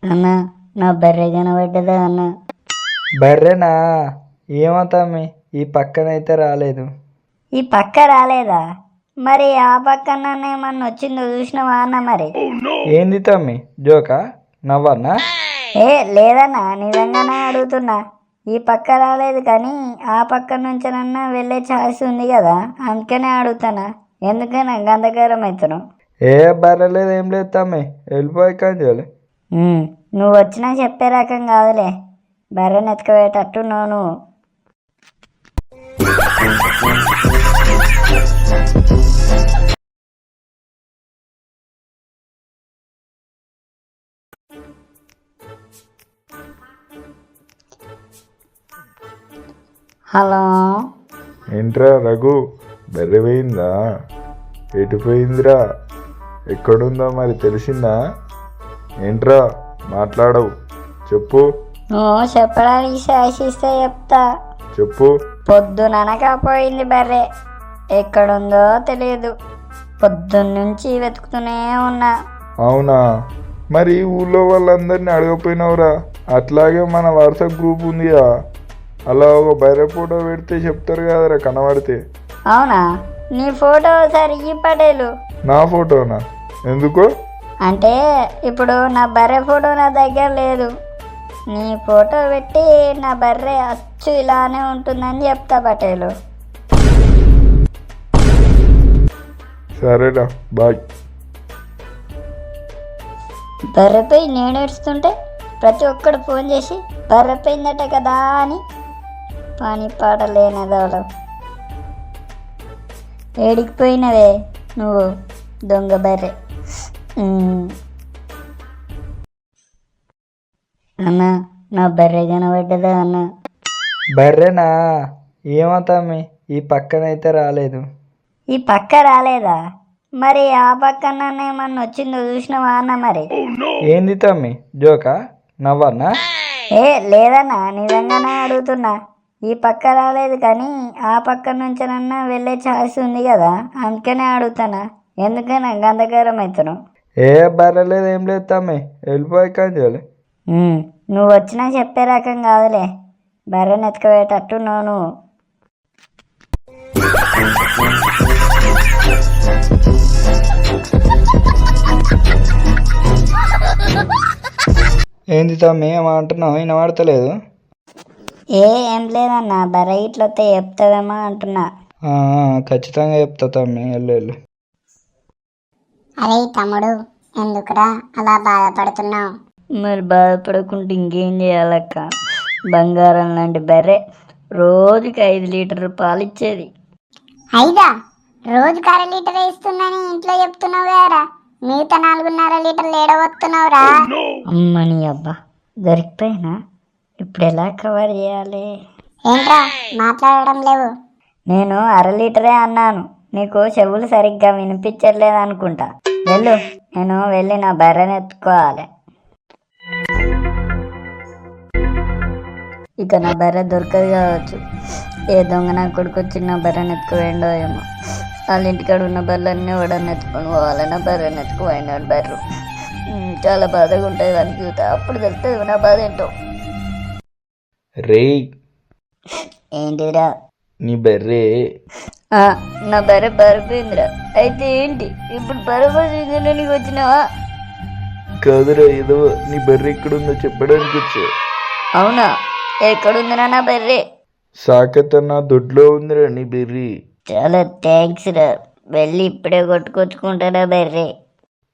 అన్న నా బర్రె కనబడ్డదా అన్న? బర్రెనా? ఏమో తమ్మి, ఈ పక్కనైతే రాలేదు. ఈ పక్క రాలేదా? మరి ఆ పక్కన ఏమన్నా వచ్చిందో చూసినావా అన్న? మరి ఏంది తమ్మి, జోకా? నవ్వన్నా? ఏ లేదన్నా, నిజంగానే అడుగుతున్నా. ఈ పక్క రాలేదు కానీ ఆ పక్క నుంచినన్నా వెళ్ళే ఛాయిస్ ఉంది కదా, అందుకనే అడుగుతానా. ఎందుకైనా గంధకారం అవుతున్నావు? ఏ బర్రెలేదు, ఏం లేదు తమ్మి, వెళ్ళిపోయి కానీ. నువ్వు వచ్చినా చెప్పే రకం కాదులే. బర్రెని ఎత్తుకుపోయేటట్టు నువ్వు. హలో, ఏంట్రా రఘు, బర్రె పోయిందా? ఎటు పోయిందిరా? ఎక్కడుందో మరి తెలిసిందా? ఏంట్రా మాట్లాడవు, చెప్పు. నువ్వు చెప్పడానికి శాసిస్తే చెప్తా. చెప్పు. పొద్దుననక పోయింది బర్రె. ఎక్కడుందో తెలియదు. పొద్దున్నుంచి వెతుకుతూనే ఉన్నా. అవునా? మరి ఊళ్ళో వాళ్ళందరినీ అడగపోయినావురా? అట్లాగే మన వాట్సాప్ గ్రూప్ ఉందిగా, అలా ఒక బర్రె ఫోటో పెడితే చెప్తారు కదరా కనబడితే. అవునా? నీ ఫోటో ఒకసారి ఈ పటేలు. నా ఫోటోనా? ఎందుకు? అంటే ఇప్పుడు నా బర్రె ఫోటో నా దగ్గర లేదు. నీ ఫోటో పెట్టి నా బర్రె అచ్చు ఇలానే ఉంటుందని చెప్తా పటేలు. సరేనా, బాయ్. బర్రెపై నేను ఏడుస్తుంటే ప్రతి ఒక్కడు ఫోన్ చేసి బర్రెపోయిందట కదా అని పని పాడలేనదవడం. ఏడికి పోయినవే నువ్వు దొంగ బర్రె? అన్న నా బర్రె కనబడ్డదా అన్న? బర్రెనా? ఏమో తమ్మి, ఈ పక్కనైతే రాలేదు. ఈ పక్క రాలేదా? మరి ఆ పక్కన ఏమన్నా వచ్చిందో చూసినావా అన్న? మరి ఏంది తమ్మి, జోకా? నవ్వన్నా? ఏ లేదన్నా, నిజంగానే అడుగుతున్నా. ఈ పక్క రాలేదు కానీ ఆ పక్క నుంచినన్నా వెళ్ళే ఛాయిస్ ఉంది కదా, అందుకనే అడుగుతానా. ఎందుకైనా గంధకారం అవుతున్నావు? ఏ బర్రెలేదు, ఏం లేదు తమ్మి, వెళ్ళిపోయి కానీ. నువ్వు వచ్చినా చెప్పే రకం కాదులే. బర్రెని ఎత్తుకుపోయేటట్టు నువ్వు. ఏంది తమ్మి, ఏమంటున్నావు? వినబడతలేదు. ఏం లేదన్నా, బర్రె ఇట్లా వస్తే చెప్తావేమో అంటున్నా. ఖచ్చితంగా చెప్తా తమ్మి, వెళ్ళు. అరే తమ్ముడు, ఎందుకురా అలా బాధపడుతున్నావు? మరి బాధపడకుంటే ఇంకేం చేయాలక్క? బంగారం లాంటి బర్రె రోజుకి 5 లీటర్లు పాలు ఇచ్చేది. 5? రోజుకు 1/2 లీటర్ ఇస్తుందని ఇంట్లో చెప్తున్నావు కదరా, మిగతా 4.5 లీటర్లు ఏడవస్తున్నావురా? అమ్మని అబ్బా, దొరికిపోయినా. ఇప్పుడు ఎలా కవర్ చేయాలి? ఏంట్రా మాట్లాడడం లేవు? నేను 1/2 లీటరే అన్నాను. నీకు చెవులు సరిగ్గా వినిపించట్లేదు అనుకుంటా. వెళ్ళు, నేను వెళ్ళి నా బర్రెని ఎత్తుకోవాలి. ఇక నా బర్రె దొరకదు కావచ్చు. ఏ దొంగ నా కొడుకు వచ్చి నా బర్రెని ఎత్తుకుపోయిండో ఏమో. వాళ్ళ ఇంటికాడ ఉన్న బర్రెలన్నీ వాడని ఎత్తుకొని పోవాలి. నా బర్రెని ఎత్తుకుపోయినాడు బర్రె. చాలా బాధగా ఉంటుంది అని చూస్తా, అప్పుడు తెలుస్తుంది నా బాధ ఏంటో. రేయ్, ఏంటిరా? నీ బర్రె. నా బర్రె బరిపోయిందిరా. అయితే ఏంటి ఇప్పుడు బర్రె నీకు వచ్చినావా? కాదురా, ఏదో నీ బర్రె ఎక్కడుందో చెప్పడానికి వచ్చా. అవునా? ఎక్కడుందిరా నా బర్రె? సాకెత్ నా దొడ్లో ఉందిరా నీ బెర్రీ. చాలా థ్యాంక్స్ రా. వెళ్ళి ఇప్పుడే కొట్టుకొచ్చుకుంటారా బర్రె?